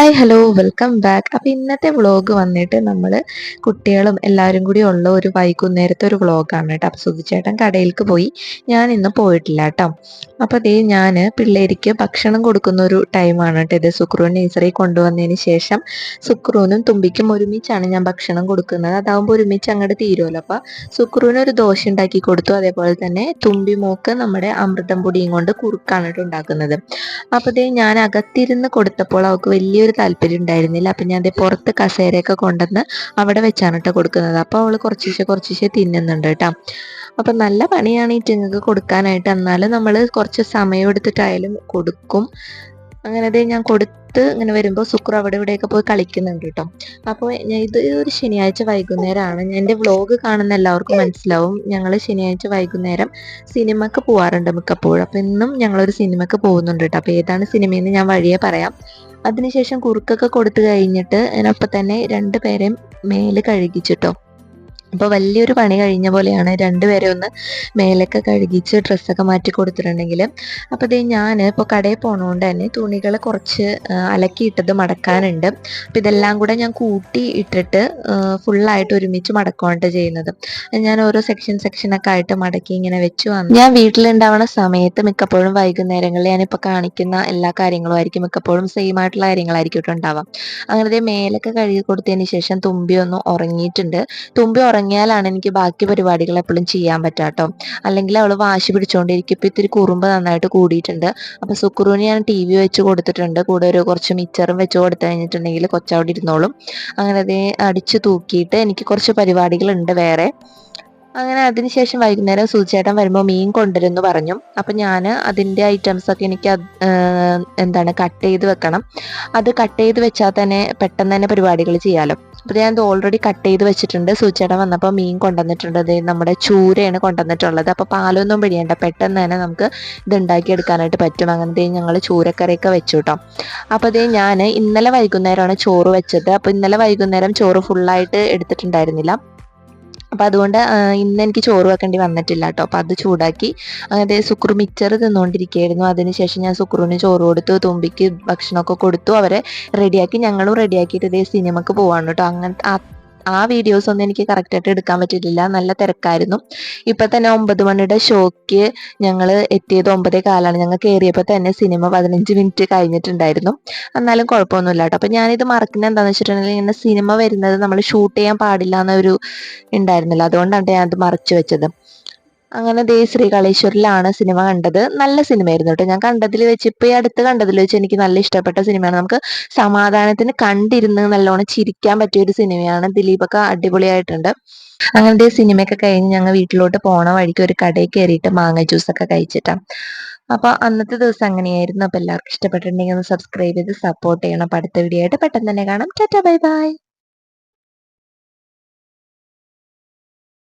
Hi hello welcome back. അപ്പോൾ ഇന്നത്തെ vlog വന്നിട്ട് നമ്മൾ കുട്ടികളും എല്ലാവരും കൂടി ഉള്ള ഒരു വൈകുന്നേരത്തെ ഒരു വ്ളോഗാണ് കേട്ടോ. അപ്പോൾ സുധിച്ചേട്ടൻ കടയിലേക്ക് പോയി, ഞാൻ ഇന്ന് പോയിട്ടില്ല കേട്ടോ. അപ്പോൾ അതേ ഞാൻ പിള്ളേർക്ക് ഭക്ഷണം കൊടുക്കുന്ന ഒരു ടൈമാണ് കേട്ടോ ഇത്. സുക്രൂൻ നേഴ്സറി കൊണ്ടുവന്നതിന് ശേഷം സുക്രൂനും തുമ്പിക്കും ഒരുമിച്ചാണ് ഞാൻ ഭക്ഷണം കൊടുക്കുന്നത്. അതാവുമ്പോൾ ഒരുമിച്ച് അങ്ങോട്ട് തീരുമല്ലോ. അപ്പോൾ സുക്രൂന് ഒരു ദോശ ഉണ്ടാക്കി കൊടുത്തു. അതേപോലെ തന്നെ തുമ്പി മോക്ക് നമ്മുടെ അമൃതം പൊടിയും കൊണ്ട് കുറുക്കാണ് കേട്ടോ ഉണ്ടാക്കുന്നത്. അപ്പോൾ ദേ ഞാൻ അകത്തിരുന്ന് കൊടുത്തപ്പോൾ അവൾക്ക് വലിയൊരു താല്പര്യം ഉണ്ടായിരുന്നില്ല. അപ്പം ഞാൻ ദേ പുറത്ത് കസേരയൊക്കെ കൊണ്ടുവന്ന് അവിടെ വെച്ചാണ് കേട്ടോ കൊടുക്കുന്നത്. അപ്പോൾ അവൾ കുറച്ചേശ്ശെ തിന്നുന്നുണ്ട് കേട്ടോ. അപ്പം നല്ല പണിയാണ് ഈ ടിങ്ങൾക്ക് കൊടുക്കാനായിട്ട്. എന്നാലും നമ്മൾ കുറച്ച് സമയം എടുത്തിട്ടായാലും കൊടുക്കും. അങ്ങനെ ദേ ഞാൻ കൊടുത്ത് ഇങ്ങനെ വരുമ്പോൾ സുക്രു അവിടെ ഇവിടെയൊക്കെ പോയി കളിക്കുന്നുണ്ട് കേട്ടോ. അപ്പോൾ ഇത് ഒരു ശനിയാഴ്ച വൈകുന്നേരമാണ്. എൻ്റെ വ്ളോഗ് കാണുന്ന എല്ലാവർക്കും മനസ്സിലാവും, ഞങ്ങൾ ശനിയാഴ്ച വൈകുന്നേരം സിനിമക്ക് പോവാറുണ്ട് മിക്കപ്പോഴും. അപ്പോൾ ഇന്നും ഞങ്ങളൊരു സിനിമക്ക് പോകുന്നുണ്ട് കേട്ടോ. അപ്പോൾ ഏതാണ് സിനിമയെന്ന് ഞാൻ വഴിയെ പറയാം. അതിനുശേഷം കുറുക്കൊക്കെ കൊടുത്തു കഴിഞ്ഞിട്ട് അതിനൊപ്പം തന്നെ രണ്ടുപേരെയും മേല് കഴുകിച്ചിട്ടോ. അപ്പോൾ വലിയൊരു പണി കഴിഞ്ഞ പോലെയാണ്. രണ്ടുപേരെ ഒന്ന് മേലൊക്കെ കഴുകിച്ച് ഡ്രസ്സൊക്കെ മാറ്റി കൊടുത്തിട്ടുണ്ടെങ്കിൽ. അപ്പോൾ ഇത് ഞാൻ ഇപ്പോൾ കടയിൽ പോണതുകൊണ്ട് തന്നെ തുണികൾ കുറച്ച് അലക്കിയിട്ടത് മടക്കാനുണ്ട്. അപ്പോൾ ഇതെല്ലാം കൂടെ ഞാൻ കൂട്ടി ഇട്ടിട്ട് ഫുള്ളായിട്ട് ഒരുമിച്ച് മടക്കുകയാണ് ചെയ്യുന്നത്. ഞാൻ ഓരോ സെക്ഷനൊക്കെ ആയിട്ട് മടക്കി ഇങ്ങനെ വെച്ച് വന്നു. ഞാൻ വീട്ടിലുണ്ടാവുന്ന സമയത്ത് മിക്കപ്പോഴും വൈകുന്നേരങ്ങളിൽ ഞാനിപ്പോൾ കാണിക്കുന്ന എല്ലാ കാര്യങ്ങളും ആയിരിക്കും മിക്കപ്പോഴും സെയിം ആയിട്ടുള്ള കാര്യങ്ങളായിരിക്കും കേട്ടോ ഉണ്ടാവാം. അങ്ങനത്തെ മേലൊക്കെ കഴുകി കൊടുത്തതിന് ശേഷം തുമ്പി ഒന്ന് ഉറങ്ങിയിട്ടുണ്ട്. തുമ്പി ഉറങ്ങിയാലാണ് എനിക്ക് ബാക്കി പരിപാടികൾ എപ്പോഴും ചെയ്യാൻ പറ്റാട്ടോ. അല്ലെങ്കിൽ അവൾ വാശി പിടിച്ചുകൊണ്ടിരിക്കും. ഇപ്പം ഇത്തിരി കുറുമ്പ് നന്നായിട്ട് കൂടിയിട്ടുണ്ട്. അപ്പോൾ സുക്രൂന് ഞാൻ ടി വി വെച്ച് കൊടുത്തിട്ടുണ്ട്. കൂടെ ഒരു കുറച്ച് മിച്ചറും വെച്ച് കൊടുത്തു കഴിഞ്ഞിട്ടുണ്ടെങ്കിൽ കൊച്ചവിടെ ഇരുന്നോളും. അങ്ങനെ അത് അടിച്ചു തൂക്കിയിട്ട് എനിക്ക് കുറച്ച് പരിപാടികളുണ്ട് വേറെ. അങ്ങനെ അതിനുശേഷം വൈകുന്നേരം സുചേട്ടൻ വരുമ്പോൾ മീൻ കൊണ്ടുവരുമെന്ന് പറഞ്ഞു. അപ്പം ഞാൻ അതിൻ്റെ ഐറ്റംസൊക്കെ എനിക്ക് എന്താണ് കട്ട് ചെയ്ത് വെക്കണം. അത് കട്ട് ചെയ്ത് വെച്ചാൽ തന്നെ പെട്ടെന്ന് തന്നെ പരിപാടികൾ ചെയ്യാമല്ലോ. അപ്പോൾ ഞാനത് ഓൾറെഡി കട്ട് ചെയ്ത് വെച്ചിട്ടുണ്ട്. സുചേട്ടൻ വന്നപ്പോൾ മീൻ കൊണ്ടുവന്നിട്ടുണ്ട്. അത് നമ്മുടെ ചൂരയാണ് കൊണ്ടുവന്നിട്ടുള്ളത്. അപ്പോൾ പാലൊന്നും പിഴിയണ്ട, പെട്ടെന്ന് തന്നെ നമുക്ക് ഇത് ഉണ്ടാക്കിയെടുക്കാനായിട്ട് പറ്റും. അങ്ങനത്തെ ഞങ്ങൾ ചൂരക്കറിയൊക്കെ വെച്ചു കേട്ടോ. അപ്പോൾ അതേ ഞാൻ ഇന്നലെ വൈകുന്നേരമാണ് ചോറ് വെച്ചത്. അപ്പോൾ ഇന്നലെ വൈകുന്നേരം ചോറ് ഫുള്ളായിട്ട് എടുത്തിട്ടുണ്ടായിരുന്നില്ല. അപ്പം അതുകൊണ്ട് ഇന്ന് എനിക്ക് ചോറ് വെക്കേണ്ടി വന്നിട്ടില്ല കേട്ടോ. അപ്പം അത് ചൂടാക്കി അതായത് സുക്രു മിച്ചർ തിന്നുകൊണ്ടിരിക്കുകയായിരുന്നു. അതിനുശേഷം ഞാൻ സുക്രുവിന് ചോറ് കൊടുത്തു, തുമ്പിക്ക് ഭക്ഷണമൊക്കെ കൊടുത്തു. അവരെ റെഡിയാക്കി, ഞങ്ങളും റെഡിയാക്കിയിട്ട് ഇതേ സിനിമക്ക് പോവാണ് കേട്ടോ. അങ്ങനത്തെ ആ വീഡിയോസ് ഒന്നും എനിക്ക് കറക്റ്റായിട്ട് എടുക്കാൻ പറ്റിയിട്ടില്ല, നല്ല തിരക്കായിരുന്നു. ഇപ്പം തന്നെ 9 മണിയുടെ ഷോയ്ക്ക് ഞങ്ങൾ എത്തിയത് 9:15. ഞങ്ങൾ കയറിയപ്പോൾ തന്നെ സിനിമ 15 മിനിറ്റ് കഴിഞ്ഞിട്ടുണ്ടായിരുന്നു. എന്നാലും കുഴപ്പമൊന്നുമില്ല കേട്ടോ. അപ്പം ഞാനിത് മറക്കുന്നത് എന്താണെന്ന് വെച്ചിട്ടുണ്ടെങ്കിൽ, ഇങ്ങനെ സിനിമ വരുന്നത് നമ്മൾ ഷൂട്ട് ചെയ്യാൻ പാടില്ല എന്നൊരു ഉണ്ടായിരുന്നില്ല. അതുകൊണ്ടാണ് ഞാനത് മറച്ചു വെച്ചത്. അങ്ങനെ ദേ ശ്രീകാളേശ്വരിലാണ് സിനിമ കണ്ടത്. നല്ല സിനിമയായിരുന്നു കേട്ടോ. ഞാൻ കണ്ടതിൽ വെച്ച്, ഇപ്പോൾ ഈ അടുത്ത് കണ്ടതിൽ വെച്ച് എനിക്ക് നല്ല ഇഷ്ടപ്പെട്ട സിനിമയാണ്. നമുക്ക് സമാധാനത്തിന് കണ്ടിരുന്ന് നല്ലോണം ചിരിക്കാൻ പറ്റിയ ഒരു സിനിമയാണ്. ദിലീപൊക്കെ അടിപൊളിയായിട്ടുണ്ട്. അങ്ങനത്തെ സിനിമയൊക്കെ കഴിഞ്ഞ് ഞങ്ങൾ വീട്ടിലോട്ട് പോണ വഴിക്ക് ഒരു കടയിൽ കയറിയിട്ട് മാങ്ങ ജ്യൂസൊക്കെ കഴിച്ചിട്ടാണ്. അപ്പോൾ അന്നത്തെ ദിവസം അങ്ങനെയായിരുന്നു. അപ്പോൾ എല്ലാവർക്കും ഇഷ്ടപ്പെട്ടിട്ടുണ്ടെങ്കിൽ ഒന്ന് സബ്സ്ക്രൈബ് ചെയ്ത് സപ്പോർട്ട് ചെയ്യണം. അപ്പോൾ അടുത്ത വീഡിയോ ആയിട്ട് പെട്ടെന്ന് തന്നെ കാണാം. Tata bye bye.